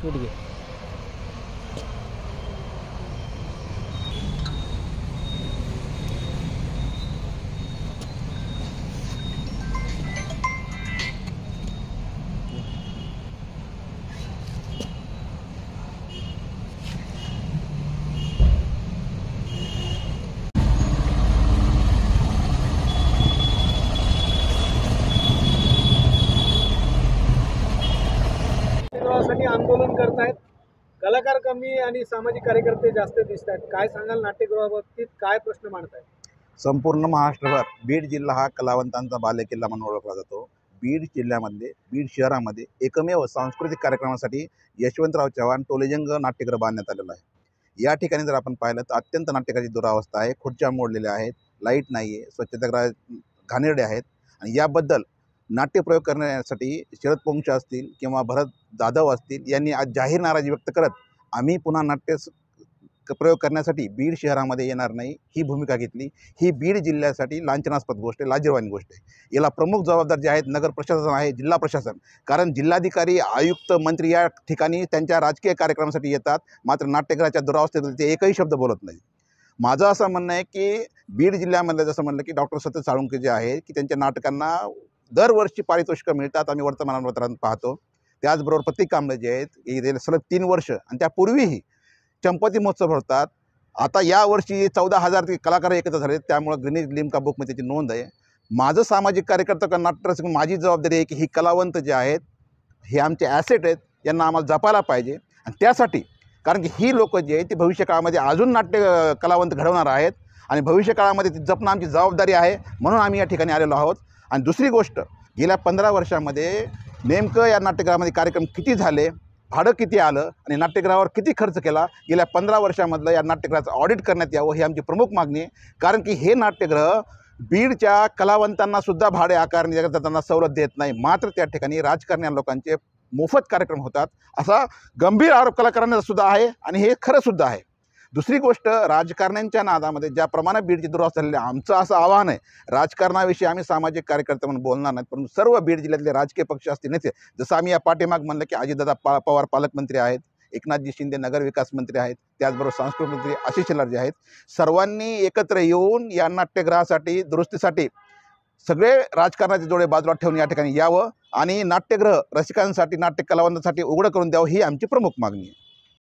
सूट घे. साठी आंदोलन करतायत, कलाकार कमी आणि सामाजिक कार्यकर्ते जास्त दिसत आहेत. काय सांगाल नाट्यगृहाबाबतीत, काय प्रश्न मांडतायत? संपूर्ण महाराष्ट्रभर बीड जिल्हा हा कलावंतांचा बालेकिल्ला म्हणून ओळखला जातो. बीड जिल्ह्यामध्ये, बीड शहरामध्ये एकमेव सांस्कृतिक कार्यक्रमासाठी यशवंतराव चव्हाण टोलेजंग नाट्यगृह बांधण्यात आलेलं आहे. या ठिकाणी जर आपण पाहिलं तर अत्यंत नाट्यगृहाची दुरावस्था आहे. खुर्च्या मोडलेल्या आहेत, लाईट नाही आहे, स्वच्छतागृह घाणेरडे आहेत. आणि याबद्दल नाट्यप्रयोग करण्यासाठी शरद पोंक्षे असतील किंवा भरत जाधव असतील यांनी आज जाहीर नाराजी व्यक्त करत आम्ही पुन्हा प्रयोग करण्यासाठी बीड शहरामध्ये येणार नाही ही भूमिका घेतली. ही बीड जिल्ह्यासाठी लांछनास्पद गोष्ट आहे, लाजिरवाणी गोष्ट आहे. याला प्रमुख जबाबदार जे आहेत नगर प्रशासन आहे, जिल्हा प्रशासन. कारण जिल्हाधिकारी, आयुक्त, मंत्री या ठिकाणी त्यांच्या राजकीय कार्यक्रमासाठी येतात, मात्र नाट्यगृहाच्या दुरावस्थेबद्दल ते एकही शब्द बोलत नाही. माझं असं म्हणणं आहे की बीड जिल्ह्यामधलं जसं म्हणलं की डॉक्टर सतेज साळुंखे जे आहेत की त्यांच्या नाटकांना दरवर्षी पारितोषिकं मिळतात, आम्ही वर्तमानपत्रात पाहतो. त्याचबरोबर प्रतीक कांबळे जे आहेत गेले सलग 3 वर्ष आणि त्यापूर्वीही चंपती महोत्सव भरतात. आता यावर्षी 14,000 कलाकार एकत्र झाले, त्यामुळे गिनीज लिम्का बुकमध्ये त्याची नोंद आहे. माझं सामाजिक कार्यकर्ता नाट्यरसिक माझी जबाबदारी आहे की ही कलावंत जे आहेत हे आमचे ॲसेट आहेत, यांना आम्हाला जपायला पाहिजे. आणि त्यासाठी कारण की ही लोकं जे आहेत ती भविष्यकाळामध्ये अजून नाट्य कलावंत घडवणार आहेत आणि भविष्यकाळामध्ये ती जपणं आमची जबाबदारी आहे, म्हणून आम्ही या ठिकाणी आलेलो आहोत. आणि दुसरी गोष्ट, गेल्या 15 वर्षामध्ये नेमकं या नाट्यगृहामध्ये कार्यक्रम किती झाले, भाडं किती आलं आणि नाट्यगृहावर किती खर्च केला, गेल्या 15 वर्षामधलं या नाट्यगृहाचं ऑडिट करण्यात यावं ही आमची प्रमुख मागणी आहे. कारण की हे नाट्यगृह बीडच्या कलावंतांनासुद्धा भाडे आकारणी त्यांना सवलत देत नाही, मात्र त्या ठिकाणी राजकारणी लोकांचे मोफत कार्यक्रम होतात, असा गंभीर आरोप कलाकारांना सुद्धा आहे आणि हे खरंसुद्धा आहे. दुसरी गोष्ट, राजकारण्यांच्या नादामध्ये ज्याप्रमाणे बीडची दुरावस्था झालेली आहे, आमचं असं आव्हान आहे, राजकारणाविषयी आम्ही सामाजिक कार्यकर्ते म्हणून बोलणार नाहीत, परंतु सर्व बीड जिल्ह्यातले राजकीय पक्ष असतील नेते, जसं आम्ही या पाठीमाग म्हणलं की अजितदादा पवार पालकमंत्री आहेत, एकनाथजी शिंदे नगरविकास मंत्री आहेत, त्याचबरोबर सांस्कृतिक मंत्री आशिष शेलार जे आहेत, सर्वांनी एकत्र येऊन या नाट्यगृहासाठी दुरुस्तीसाठी सगळे राजकारणाचे जोडे बाजूला ठेवून या ठिकाणी यावं आणि नाट्यगृह रसिकांसाठी, नाट्य कलावंतांसाठी उघडं करून द्यावं ही आमची प्रमुख मागणी आहे.